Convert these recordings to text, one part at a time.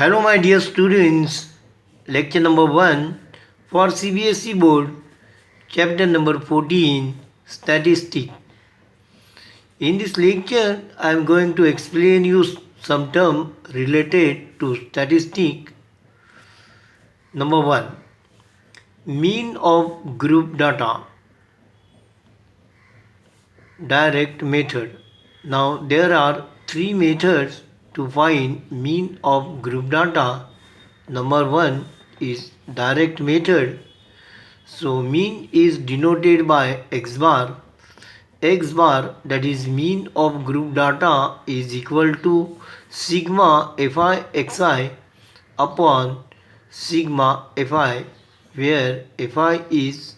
Hello, my dear students. Lecture number 1 for CBSE Board, chapter number 14 Statistics. In this lecture, I am going to explain you some term related to statistics. Number 1 Mean of group data. Direct method. Now, there are three methods to find mean of group data. Number 1 is direct method. So mean is denoted by x bar. X bar, that is mean of group data, is equal to sigma fi xi upon sigma fi, where fi is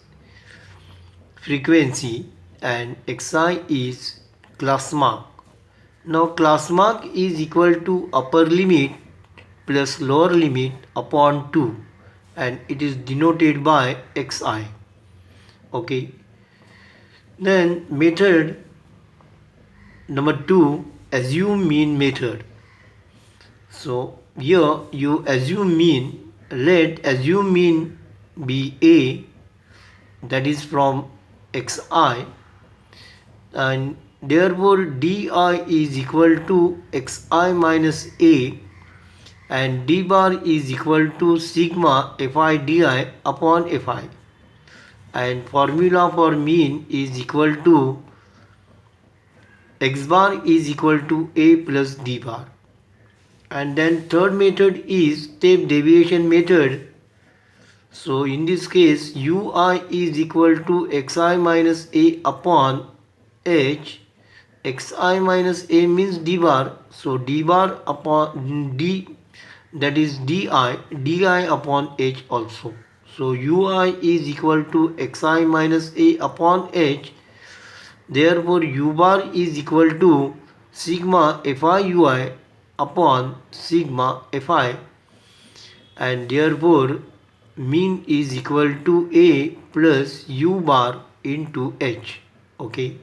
frequency and xi is class mark. Now class mark is equal to upper limit plus lower limit upon 2, and it is denoted by xi. Okay. Then method number 2, assume mean method. So here you assume mean. Let assume mean be a, that is from xi, and therefore di is equal to xi minus a, and d bar is equal to sigma fi di upon fi, and formula for mean is equal to x bar is equal to a plus d bar. And then third method is step deviation method. So in this case ui is equal to xi minus a upon h. Xi minus a means d bar, so d bar upon d, that is di upon h also. So ui is equal to xi minus a upon h. Therefore u bar is equal to sigma fi ui upon sigma fi, and therefore mean is equal to a plus u bar into h. Okay.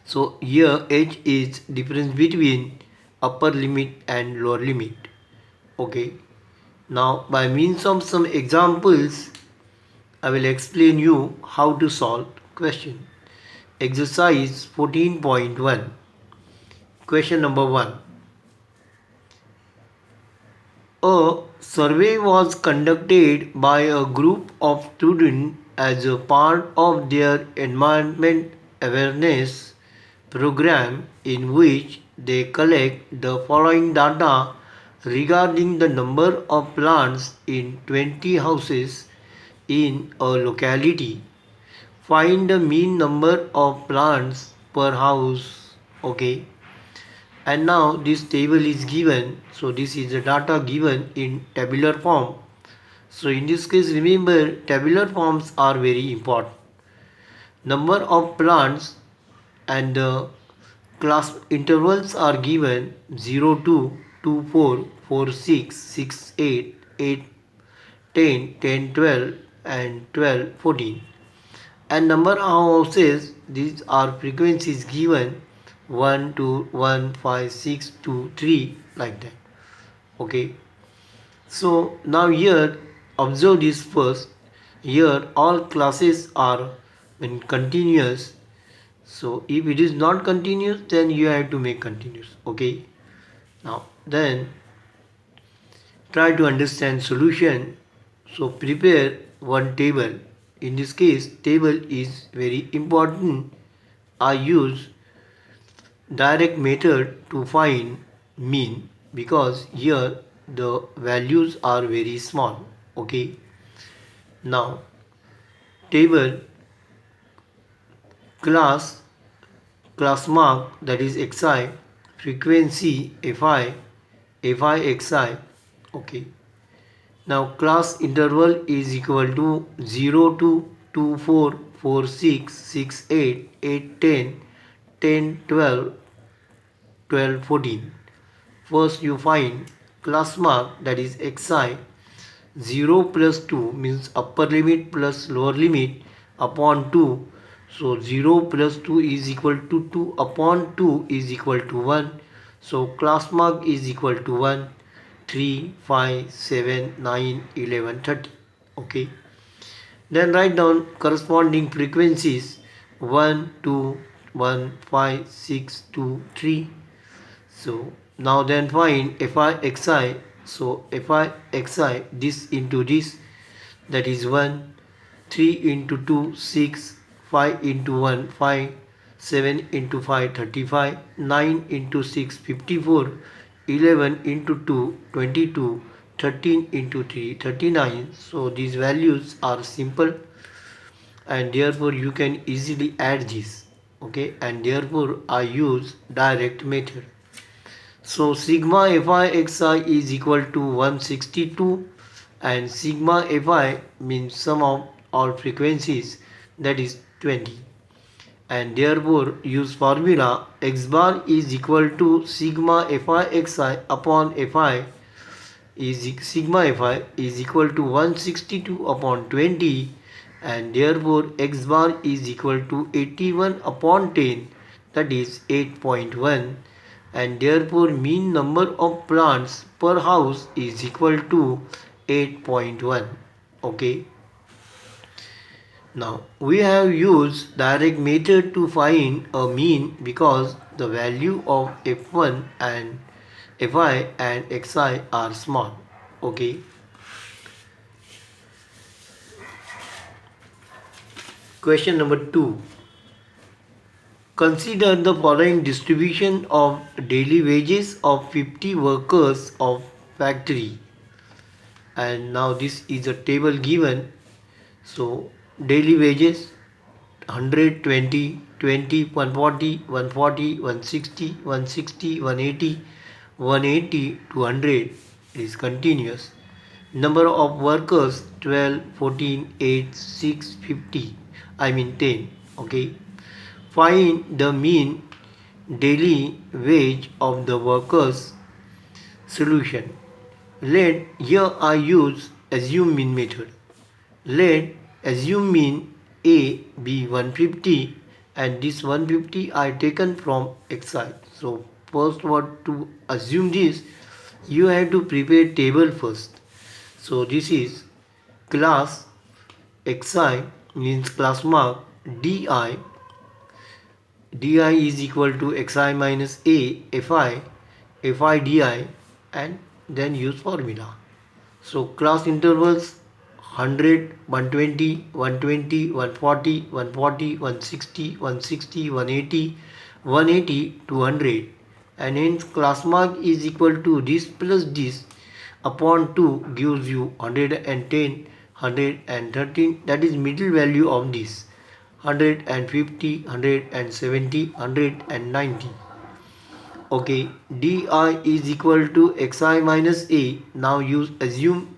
So here h is difference between upper limit and lower limit. Okay. Now by means of some examples, I will explain you how to solve question. Exercise 14.1. Question number 1. A survey was conducted by a group of students as a part of their environment awareness program, in which they collect the following data regarding the number of plants in 20 houses in a locality. Find the mean number of plants per house. Okay. And now this table is given. So this is the data given in tabular form. So in this case, remember, tabular forms are very important. Number of plants and the class intervals are given 0, 2, 2, 4, 4, 6, 6, 8, 8, 10, 10, 12 and 12, 14. And number of houses, these are frequencies given 1, 2, 1, 5, 6, 2, 3, like that. Okay. So now here observe this first. Here all classes are in continuous. So if it is not continuous, then you have to make continuous. Okay. Now then try to understand solution. So prepare one table. In this case, table is very important. I use direct method to find mean because here the values are very small. Okay. Now table class mark, that is xi, frequency fi xi. Okay. Now class interval is equal to 0, 2, 2, 4, 4, 6, 6, 8, 8, 10, 10, 12, 12, 14. First you find class mark, that is xi. 0 plus 2 means upper limit plus lower limit upon 2. So 0 plus 2 is equal to 2 upon 2 is equal to 1. So class mark is equal to 1. 3, 5, 7, 9, 11, 30. Okay. Then write down corresponding frequencies 1, 2, 1, 5, 6, 2, 3. So now then find Fi Xi. So Fi Xi, this into this, that is 1, 3 into 2, 6, 5 into 1, 5, 7 into 5, 35, 9 into 6, 54, 11 into 2, 22, 13 into 3, 39. So these values are simple and therefore you can easily add this. Okay, and therefore I use direct method. So sigma Fi Xi is equal to 162 and sigma Fi means sum of all frequencies, that is 20, and therefore use formula x bar is equal to sigma Fi Xi upon Fi is sigma Fi is equal to 162 upon 20, and therefore x bar is equal to 81 upon 10, that is 8.1, and therefore mean number of plants per house is equal to 8.1. Okay. Now we have used direct method to find a mean because the value of f1 and fi and xi are small. Okay. Question number 2. Consider the following distribution of daily wages of 50 workers of factory. And now this is a table given. So daily wages 100, 20, 20, 140, 140, 160, 160, 180, 180, 200 is continuous. Number of workers 12, 14, 8, 6, 50. I mean 10. Okay. Find the mean daily wage of the workers. Solution. Let here I use assume mean method. Let assume mean A be 150 and this 150 I taken from Xi. So first what to assume this, you have to prepare table first. So this is class Xi means class mark Di is equal to Xi minus A Fi Di, and then use formula. So class intervals 100, 120, 120, 140, 140, 160, 160, 180, 180, 200, and hence class mark is equal to this plus this upon 2 gives you 110, 113, that is middle value of this 150, 170, 190. Okay, Di is equal to Xi minus A. Now use assume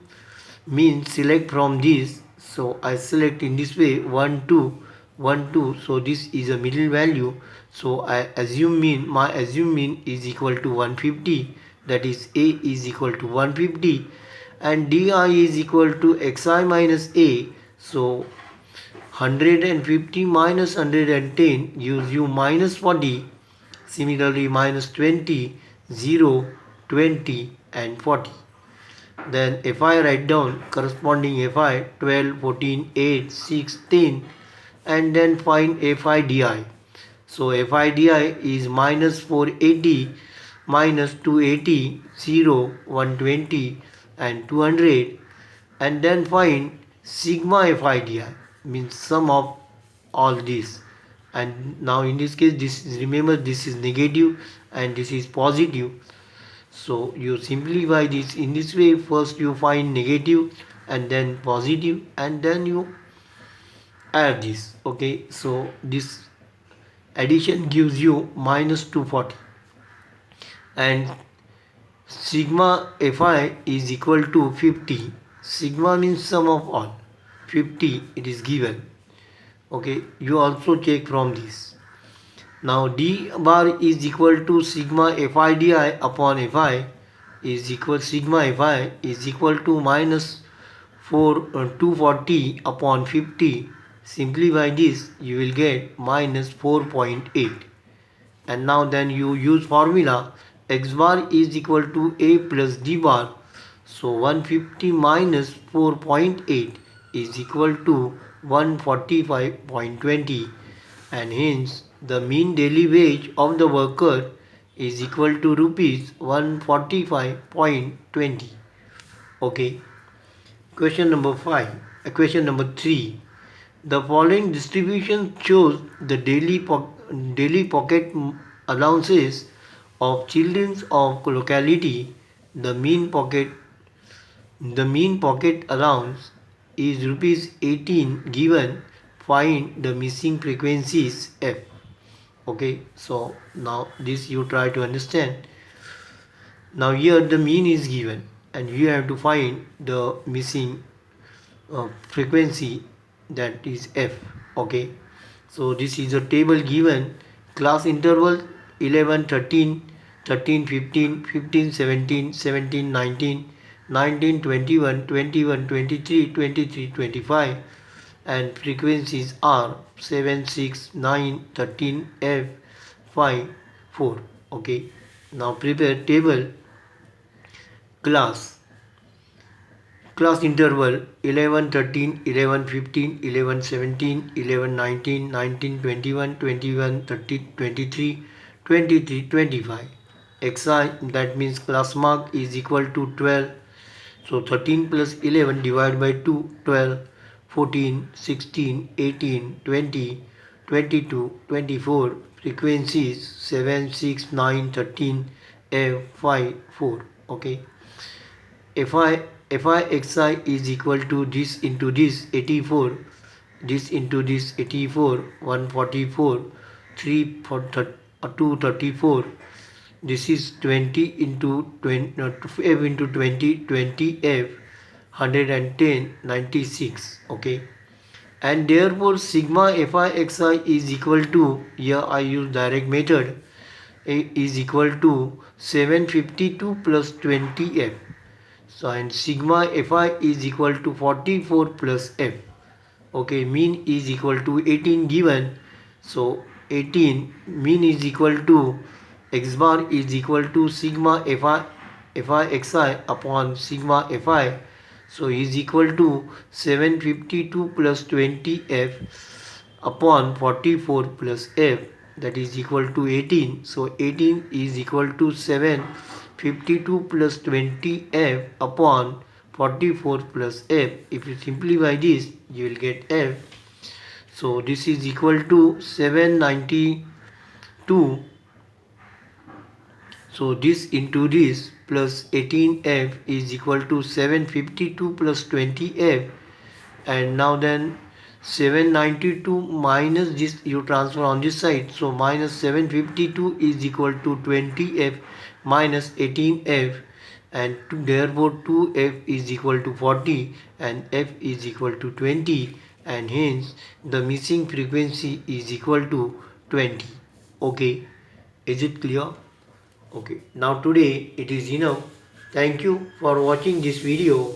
means select from this. So I select in this way 1, 2, 1, 2. So this is a middle value. So I assume mean, my assume mean is equal to 150. That is A is equal to 150 and Di is equal to Xi minus A. So 150 minus 110 gives you minus 40. Similarly minus 20, 0, 20 and 40. Then Fi write down corresponding Fi 12, 14, 8, 6, 10 and then find Fi Di. So Fi Di is minus 480, minus 280, 0, 120 and 200, and then find sigma Fi Di means sum of all these. And now in this case this is, remember this is negative and this is positive. So you simplify this in this way. First you find negative and then positive and then you add this. Okay, so this addition gives you minus 240 and sigma Fi is equal to 50. Sigma means sum of all, 50 it is given. Okay, you also check from this. Now D bar is equal to sigma Fi Di upon Fi is equal sigma Fi is equal to minus 240 upon 50. Simplify this, you will get minus 4.8. And now then you use formula x bar is equal to A plus D bar. So 150 minus 4.8 is equal to 145.20, and hence the mean daily wage of the worker is equal to rupees 145.20. Okay. Question number 5. Question number 3. The following distribution shows the daily pocket allowances of children of locality. The mean pocket allowance is rupees 18 given. Find the missing frequencies F. Okay, so now this you try to understand. Now here the mean is given and you have to find the missing frequency, that is F. Okay, so this is a table given. Class interval 11 13, 13 15, 15 17, 17 19, 19 21, 21 23, 23 25, and frequencies are 7 6 9 13 F 5 4. Okay, now prepare table. Class interval 11 13, 11 15, 11 17, 11 19, 19 21, 21 30, 23, 23 25. Xi, that means class mark, is equal to 12. So 13 plus 11 divided by 2, 12, 14, 16, 18, 20, 22, 24. Frequencies 7, 6, 9, 13, F, 5, 4. Okay. Fi is equal to this into this 84, this into this 84, 144, 3 for 234. This is 20 into 20, F into 20, 20 F, 110, 96. Okay, and therefore sigma Fi is equal to, here I use direct method, is equal to 752 plus 20F. So and sigma Fi is equal to 44 plus F. Okay, mean is equal to 18 given. So 18 mean is equal to x bar is equal to sigma Fi xi upon sigma Fi. So is equal to 752 plus 20F upon 44 plus F, that is equal to 18. So 18 is equal to 752 plus 20F upon 44 plus F. If you simplify this, you will get F. So this is equal to 792. So this into this plus 18F is equal to 752 plus 20F. And now then 792 minus this you transfer on this side. So minus 752 is equal to 20F minus 18F, and therefore 2F is equal to 40 and F is equal to 20, and hence the missing frequency is equal to 20. Okay, is it clear? Okay, now today it is enough. Thank you for watching this video.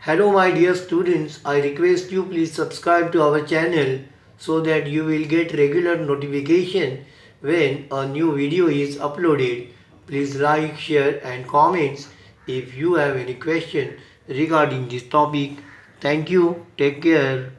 Hello my dear students, I request you please subscribe to our channel so that you will get regular notification when a new video is uploaded. Please like, share and comments if you have any question regarding this topic. Thank you. Take care.